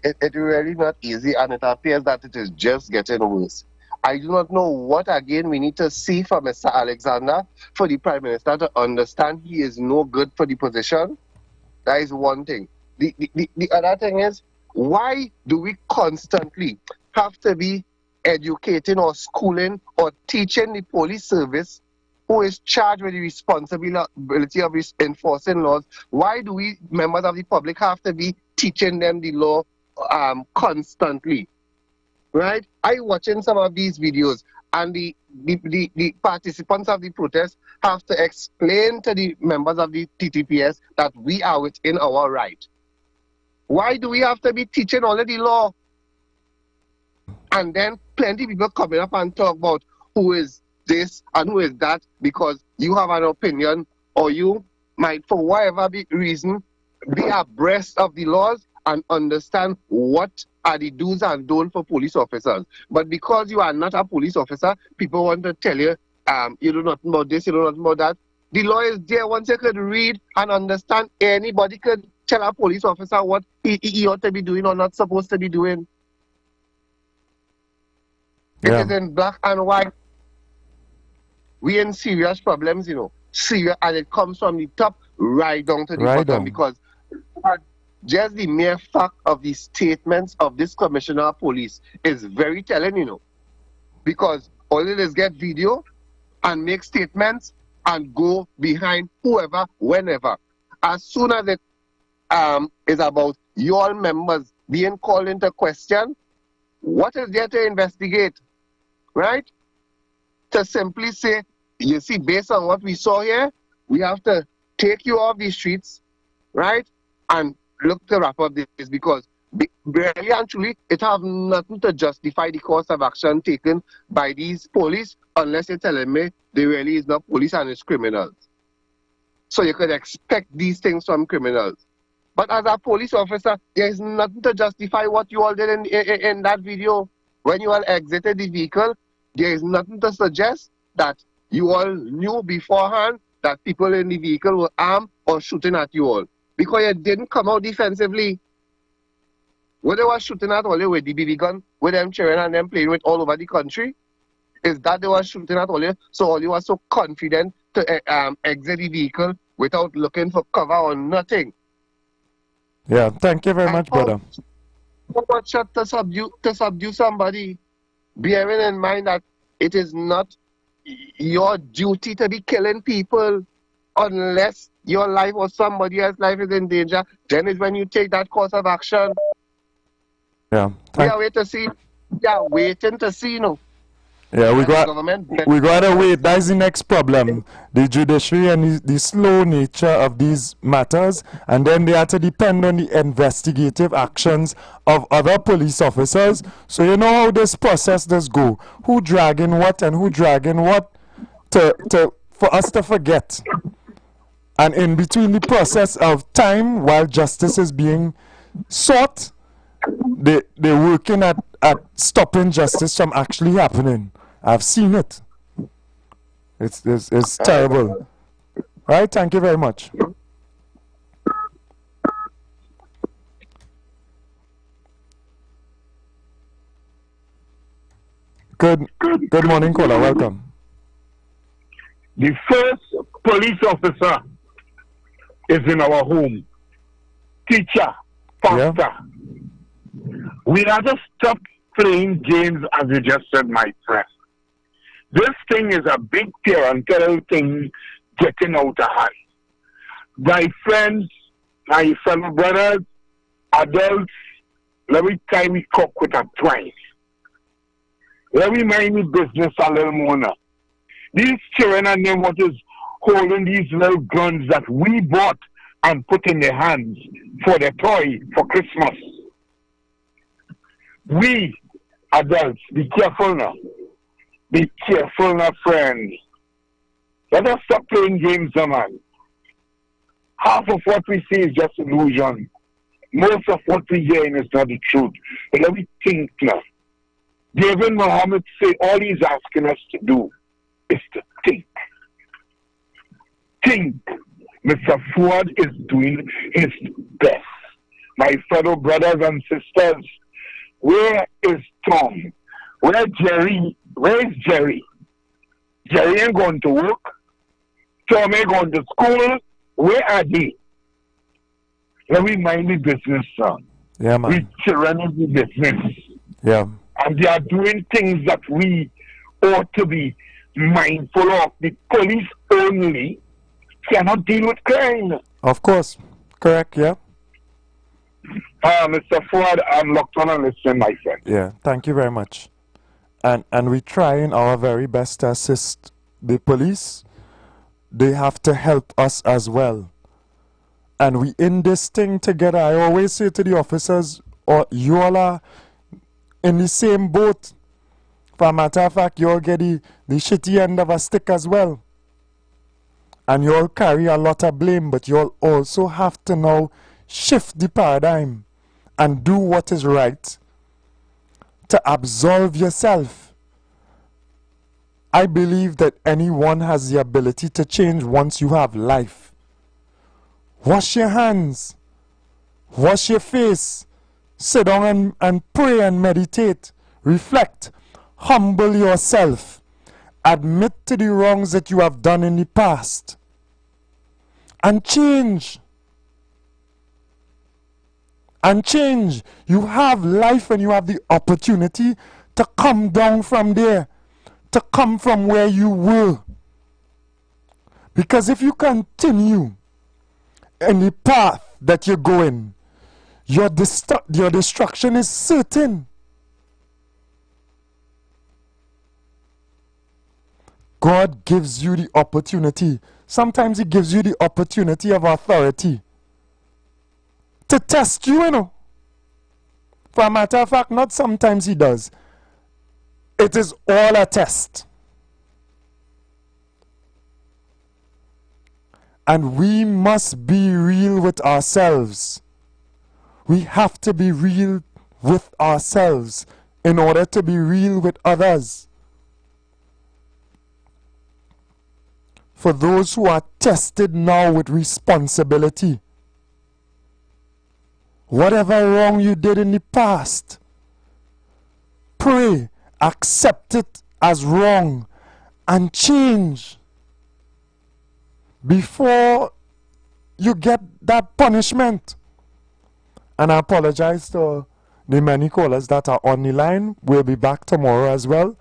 it's really not easy, and it appears that it is just getting worse. I do not know what again we need to see from Mr. Alexander for the Prime Minister to understand he is no good for the position. That is one thing. The other thing is, why do we constantly have to be educating or schooling or teaching the police service, who is charged with the responsibility of enforcing laws? Why do we, members of the public, have to be teaching them the law constantly? Right? I watching some of these videos, and the participants of the protest have to explain to the members of the TTPS that we are within our right. Why do we have to be teaching only the law? And then plenty of people coming up and talk about who is this and who is that because you have an opinion or you might, for whatever reason, be abreast of the laws and understand what are the do's and don'ts for police officers. But because you are not a police officer, people want to tell you, you do not know this, you do not know that. The law is there. Once you could read and understand, anybody could tell a police officer what he ought to be doing or not supposed to be doing. It is in black and white. We in serious problems, you know. Serious, and it comes from the top right down to the bottom because just the mere fact of the statements of this commissioner of police is very telling, you know. Because all it is get video and make statements and go behind whoever, whenever. As soon as it is about your members being called into question, what is there to investigate, right? To simply say, you see, based on what we saw here, we have to take you off the streets, right? And look to wrap up this because really and truly, it have nothing to justify the course of action taken by these police unless you're telling me they really is not police and it's criminals. So you could expect these things from criminals. But as a police officer, there is nothing to justify what you all did in that video. When you all exited the vehicle, there is nothing to suggest that you all knew beforehand that people in the vehicle were armed or shooting at you all. Because you didn't come out defensively. When they were shooting at all with the BB gun, with them cheering and them playing with all over the country, is that they were shooting at all you? So all you were so confident to exit the vehicle without looking for cover or nothing. Yeah, thank you very much, brother. What shot to subdue somebody, bearing in mind that it is not your duty to be killing people unless your life or somebody else's life is in danger. Then is when you take that course of action. Yeah. We are waiting to see. We are waiting to see, you know. Yeah, we gotta wait. That's the next problem. The judiciary and the slow nature of these matters, and then they have to depend on the investigative actions of other police officers. So you know how this process does go. Who dragging what and who dragging what for us to forget. And in between the process of time while justice is being sought, they're working at stopping justice from actually happening. I've seen it. It's terrible. Right? Thank you very much. Good morning, caller. Welcome. The first police officer is in our home. Teacher, pastor. Yeah. We have to stop playing games, as you just said, my friend. This thing is a big parental thing getting out of hand. My friends, my fellow brothers, adults, let me tie me cock with a twine. Let me mind me business a little more now. These children and them what is holding these little guns that we bought and put in their hands for their toy for Christmas. We adults, be careful now. Be careful now, friends. Let us stop playing games, man. Half of what we see is just illusion. Most of what we hear is not the truth. But let me think now. David Muhammad said all he's asking us to do is to think. Think. Mr. Fuad is doing his best. My fellow brothers and sisters, where is Tom? Where is Jerry? Jerry ain't going to work. Tom ain't going to school. Where are they? Let me mind the business, son. Yeah, man. We children of the business. Yeah. And they are doing things that we ought to be mindful of. The police only cannot deal with crime. Of course. Correct, yeah. Mr. Ford, I'm locked on and listening, my friend. Yeah, thank you very much. and we trying our very best to assist the police. They have to help us as well. And we in this thing together. I always say to the officers, or you all are in the same boat. For a matter of fact, you all get the shitty end of a stick as well. And you all carry a lot of blame, but you all also have to now shift the paradigm and do what is right to absolve yourself. I believe that anyone has the ability to change once you have life. Wash your hands. Wash your face. Sit down and pray and meditate. Reflect. Humble yourself. Admit to the wrongs that you have done in the past. And change. And change. You have life and you have the opportunity to come down from there. To come from where you were. Because if you continue in the path that you're going, your destruction is certain. God gives you the opportunity. Sometimes He gives you the opportunity of authority to test you, you know. For a matter of fact, not sometimes He does. It is all a test. And we must be real with ourselves. We have to be real with ourselves in order to be real with others. For those who are tested now with responsibility, whatever wrong you did in the past, pray, accept it as wrong, and change before you get that punishment. And I apologize to the many callers that are on the line. We'll be back tomorrow as well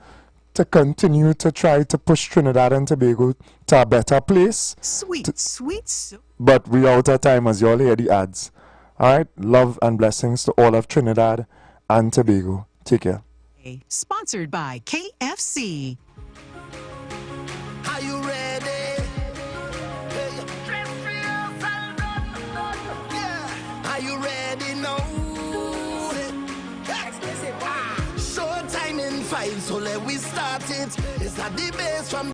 to continue to try to push Trinidad and Tobago to a better place. Sweet. But we out of time as you all hear the ads. Alright, love and blessings to all of Trinidad and Tobago. Take care. Sponsored by KFC. Are you ready? Are you ready now? Showtime in 5, so let we start it. It's at the base from